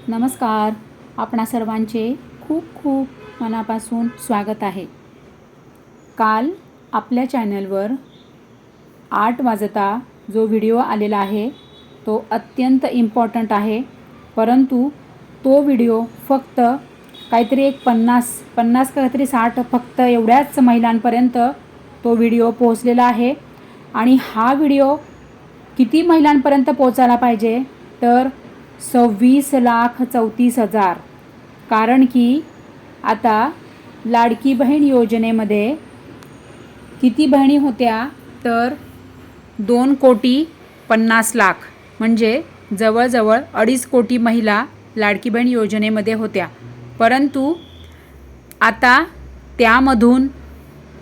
नमस्कार. आपणा सर्वांचे खूप खूप मनापासून स्वागत आहे. काल आपल्या चॅनलवर 8 वाजता जो व्हिडिओ आलेला आहे तो अत्यंत इम्पॉर्टंट आहे, परंतु तो व्हिडिओ फक्त काहीतरी एक 50 का काहीतरी 60 फक्त एवढ्याच महिलांपर्यंत तो व्हिडिओ पोहोचलेला आहे. आणि हा व्हिडिओ किती महिलांपर्यंत पोहोचायला पाहिजे तर 26,34,000. कारण की आता लाडकी बहीण योजनेमध्ये किती बहिणी होत्या तर 2,50,00,000 म्हणजे जवळजवळ 2.5 कोटी महिला लाडकी बहीण योजनेमध्ये होत्या. परंतु आता त्यामधून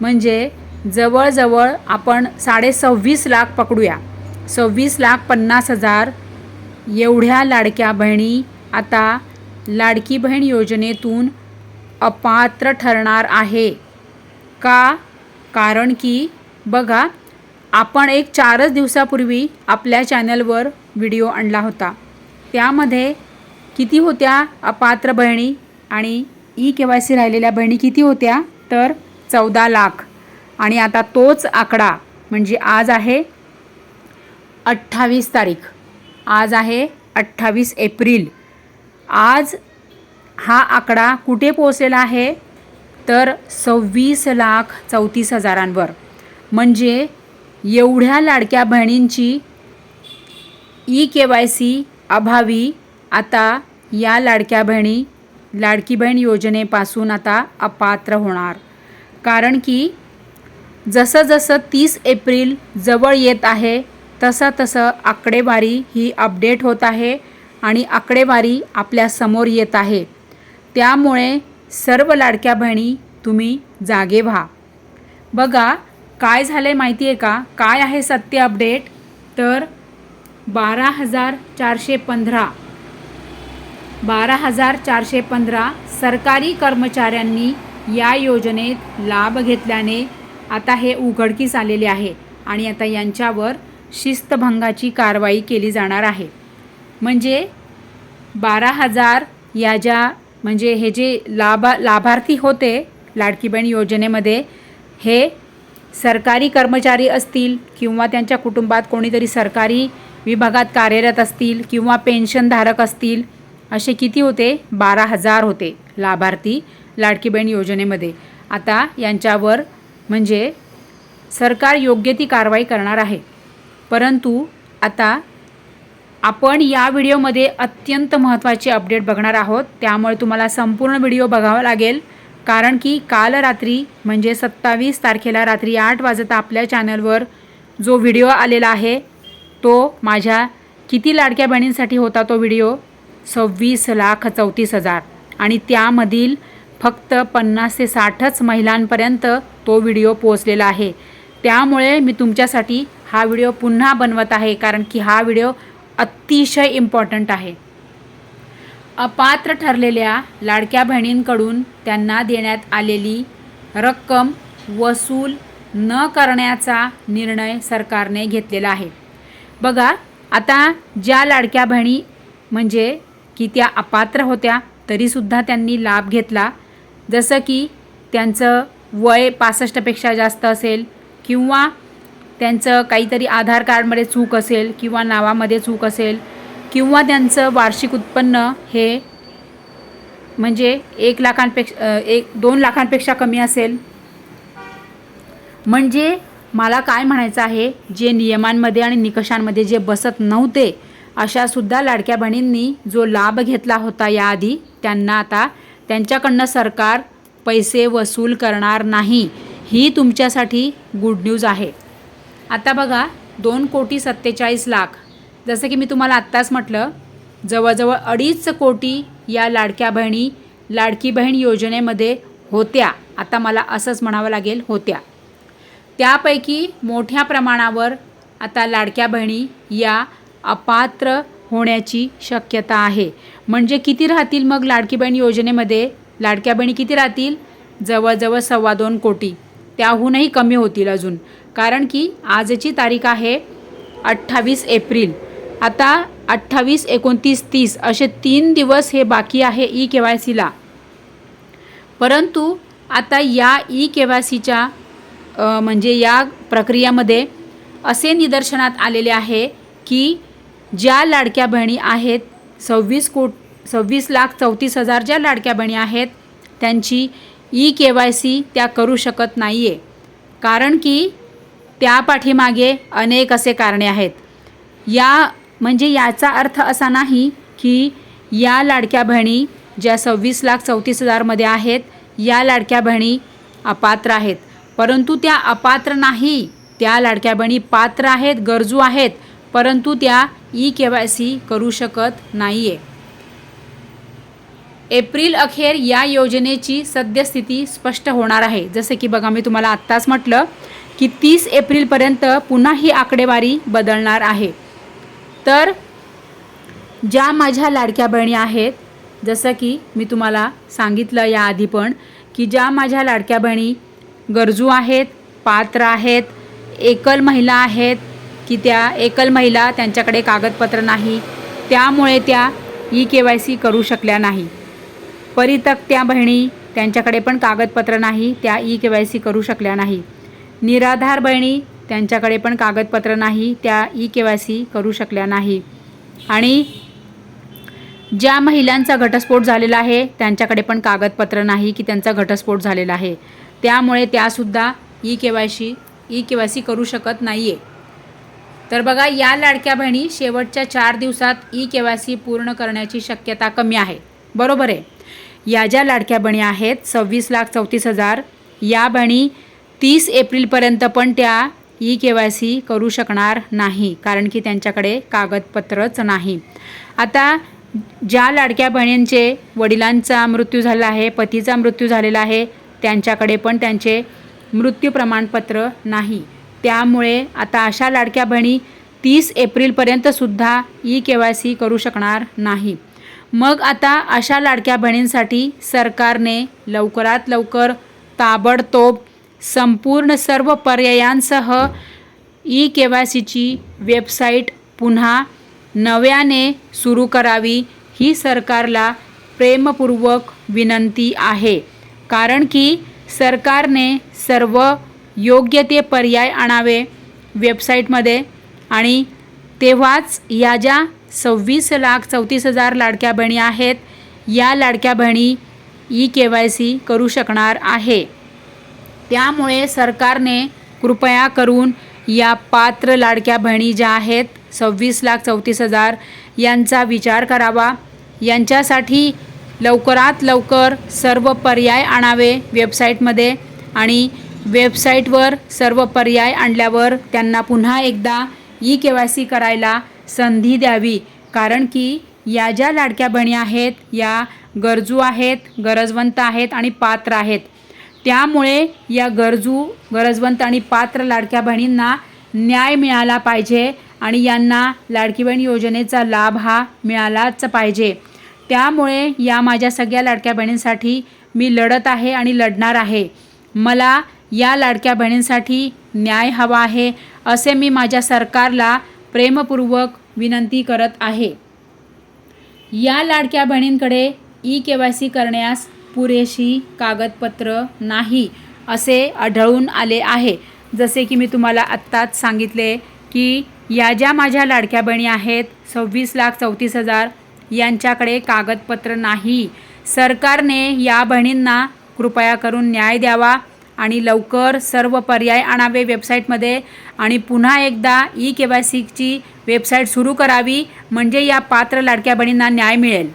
म्हणजे जवळजवळ आपण 26.5 लाख पकडूया, 26,50,000 एवढ्या लाडक्या बहिणी आता लाडकी बहीण योजनेतून अपात्र ठरणार आहे. का? कारण की बघा, आपण एक 4 दिवसापूर्वी आपल्या चॅनलवर व्हिडिओ आणला होता. त्यामध्ये किती होत्या अपात्र बहिणी आणि KYC राहिलेल्या बहिणी किती होत्या तर 14 लाख. आणि आता तोच आकडा म्हणजे आज आहे 28 तारीख, आज आहे 28 एप्रिल. आज हा आकडा कुठे पोहोचलेला आहे तर 26,34,000 म्हणजे एवढ्या लाडक्या बहिणींची KYC अभावी आता या लाडक्या बहिणी लाडकी बहीण योजनेपासून आता अपात्र होणार. कारण की जसं जसं 30 एप्रिल जवळ येत आहे तसं आकडेवारी ही अपडेट होत आहे आणि आकडेवारी आपल्या समोर येत आहे. त्यामुळे सर्व लाडक्या बहिणी तुम्ही जागे व्हा. बघा काय झाले माहिती आहे का? काय आहे सत्य अपडेट तर 12,415 सरकारी कर्मचाऱ्यांनी या योजनेत लाभ घेतल्याने आता हे उघडकीस आलेले आहे आणि आता यांच्यावर शिस्तभंगाची कारवाई केली जाणार आहे. म्हणजे 12,000 या ज्या म्हणजे हे जे लाभार्थी होते लाडकी बहीण योजनेमध्ये, हे सरकारी कर्मचारी असतील किंवा त्यांच्या कुटुंबात कोणीतरी सरकारी विभागात कार्यरत असतील किंवा पेन्शनधारक असतील, असे किती होते 12,000 होते लाभार्थी लाडकी बहीण योजनेमध्ये. आता यांच्यावर म्हणजे सरकार योग्य ती कारवाई करणार आहे. परंतु आता आपण या व्हिडिओमध्ये अत्यंत महत्त्वाची अपडेट बघणार आहोत, त्यामुळे तुम्हाला संपूर्ण व्हिडिओ बघावा लागेल. कारण की काल रात्री म्हणजे 27 तारखेला रात्री 8 वाजता आपल्या चॅनलवर जो व्हिडिओ आलेला आहे तो माझ्या किती लाडक्या बहिणींसाठी होता तो व्हिडिओ 26,34,000 आणि त्यामधील फक्त 50 ते 60च महिलांपर्यंत तो व्हिडिओ पोहोचलेला आहे. त्यामुळे मी तुमच्यासाठी हा व्हिडिओ पुन्हा बनवत आहे, कारण की हा व्हिडिओ अतिशय इम्पॉर्टंट आहे. अपात्र ठरलेल्या लाडक्या बहिणींकडून त्यांना देण्यात आलेली रक्कम वसूल न करण्याचा निर्णय सरकारने घेतलेला आहे. बघा, आता ज्या लाडक्या बहिणी म्हणजे की त्या अपात्र होत्या तरीसुद्धा त्यांनी लाभ घेतला, जसं की त्यांचं वय 65पेक्षा जास्त असेल किंवा त्यांचं काहीतरी आधार कार्डमध्ये चूक असेल किंवा नावामध्ये चूक असेल किंवा त्यांचं वार्षिक उत्पन्न हे म्हणजे 2 लाखांपेक्षा कमी असेल. म्हणजे मला काय म्हणायचं आहे, जे नियमांमध्ये आणि निकषांमध्ये जे बसत नव्हते अशासुद्धा लाडक्या बहिणींनी जो लाभ घेतला होता याआधी, त्यांना आता त्यांच्याकडनं सरकार पैसे वसूल करणार नाही. ही तुमच्यासाठी गुड न्यूज आहे. आता बघा 2,47,00,000 जसं की मी तुम्हाला आत्ताच म्हटलं, जवळजवळ 2.5 कोटी या लाडक्या बहिणी लाडकी बहीण योजनेमध्ये होत्या. आता मला असंच म्हणावं लागेल होत्या. त्यापैकी मोठ्या प्रमाणावर आता लाडक्या बहिणी या अपात्र होण्याची शक्यता आहे. म्हणजे किती राहतील मग लाडकी बहीण योजनेमध्ये? लाडक्या बहिणी किती राहतील? जवळजवळ 2.25 कोटी, त्याहूनही कमी होतील अजून. कारण की आजची तारीख आहे 28 एप्रिल आता 28, 29, 30 असे 3 दिवस हे बाकी आहे ई-KYCला. परंतु आता या ई-KYCच्या म्हणजे या प्रक्रियामध्ये असे निदर्शनात आलेले आहे की ज्या लाडक्या बहिणी आहेत 26,34,000 ज्या लाडक्या बहिणी आहेत त्यांची ई-KYC त्या करू शकत नाही आहे. कारण की त्या पाठीमागे अनेक असे कारणे आहेत. म्हणजे याचा अर्थ असा नाही की या लाडक्या बहिणी ज्या 26,34,000 आहेत या लाडक्या बहिणी अपात्र आहेत, परंतु त्या अपात्र नाही. त्या लाडक्या बहिणी पात्र आहेत, गरजू आहेत, परंतु त्या ई-KYC करू शकत नाही आहे. एप्रिल अखेर या योजनेची सद्यस्थिती स्पष्ट होणार आहे. जसे की बघा, मी तुम्हाला आत्ताच म्हटलं की 30 एप्रिलपर्यंत पुन्हा ही आकडेवारी बदलणार आहे. तर ज्या माझ्या लाडक्या बहिणी आहेत, जसं की मी तुम्हाला सांगितलं याआधी पण की ज्या माझ्या लाडक्या बहिणी गरजू आहेत, पात्र आहेत, एकल महिला आहेत की त्या एकल महिला त्यांच्याकडे कागदपत्र नाही, त्यामुळे त्या ई-KYC करू शकल्या नाही. परित्यक्त्या बहिणी त्यांच्याकडे पण कागदपत्र नाही, त्या ई-KYC करू शकल्या नाही. निराधार बहिणी त्यांच्याकडे पण कागदपत्र नाही, त्या ई-KYC करू शकल्या नाही. आणि ज्या महिलांचा घटस्फोट झालेला आहे त्यांच्याकडे पण कागदपत्र नाही की त्यांचा घटस्फोट झालेला आहे, त्यामुळे त्यासुद्धा ई-KYC करू शकत नाही आहे. तर बघा, या लाडक्या बहिणी शेवटच्या 4 दिवसात ई-KYC पूर्ण करण्याची शक्यता कमी आहे. बरोबर आहे. या ज्या लाडक्या बहिणी आहेत 26,34,000 या बहिणी 30 एप्रिलपर्यंत पण त्या ई-KYC करू शकणार नाही, कारण की त्यांच्याकडे कागदपत्रच नाही. आता ज्या लाडक्या बहिणींचे वडिलांचा मृत्यू झाला आहे, पतीचा मृत्यू झालेला आहे, त्यांच्याकडे पण त्यांचे मृत्यू प्रमाणपत्र नाही, त्यामुळे आता अशा लाडक्या बहिणी 30 एप्रिलपर्यंतसुद्धा ई-KYC करू शकणार नाही. मग आता अशा लाडक्या बहिणींसाठी सरकारने लवकरात लवकर ताबडतोब संपूर्ण सर्व पर्यायांसह ई-KYCची वेबसाईट पुन्हा नव्याने सुरू करावी ही सरकारला प्रेमपूर्वक विनंती आहे. कारण की सरकारने सर्व योग्य ते पर्याय आणावे वेबसाईटमध्ये, आणि तेव्हाच या ज्या 26,34,000 लाडक्या बहिणी आहेत या लाडक्या बहिणी ई-KYC करू शकणार आहे. त्यामुळे सरकारने कृपया करून या पात्र लाडक्या बहिणी ज्या आहेत 26,34,000 यांचा विचार करावा. यांच्यासाठी लवकरात लवकर सर्व पर्याय आणावे वेबसाईटमध्ये, आणि वेबसाईटवर सर्व पर्याय आणल्यावर त्यांना पुन्हा एकदा ई-KYC करायला संधी द्यावी. कारण की या ज्या लाडक्या बहिणी आहेत या गरजू आहेत, गरजवंत आहेत आणि पात्र आहेत, त्यामुळे या गरजवंत आणि पात्र लाडक्या बहिणींना न्याय मिळाला पाहिजे आणि यांना लाडकी बहीण योजनेचा लाभ हा मिळालाच पाहिजे. त्यामुळे या माझ्या सगळ्या लाडक्या बहिणींसाठी मी लढत आहे आणि लढणार आहे. मला या लाडक्या बहिणींसाठी न्याय हवा आहे असे मी माझ्या सरकारला प्रेमपूर्वक विनंती करत आहे. या लाडक्या बहिणींकडे ई-KYC करण्यास पुरेशी कागदपत्र नाही असे आढळून आले आहे. जसे की मी तुम्हाला आत्ताच सांगितले की या ज्या माझ्या लाडक्या बहिणी आहेत 26,34,000 यांच्याकडे कागदपत्र नाही. सरकारने या बहिणींना कृपया करून न्याय द्यावा आणि लवकर सर्व पर्याय आणावे वेबसाईटमध्ये, आणि पुन्हा एकदा ई-KYCची वेबसाईट सुरू करावी, म्हणजे या पात्र लाडक्या बहिणींना न्याय मिळेल.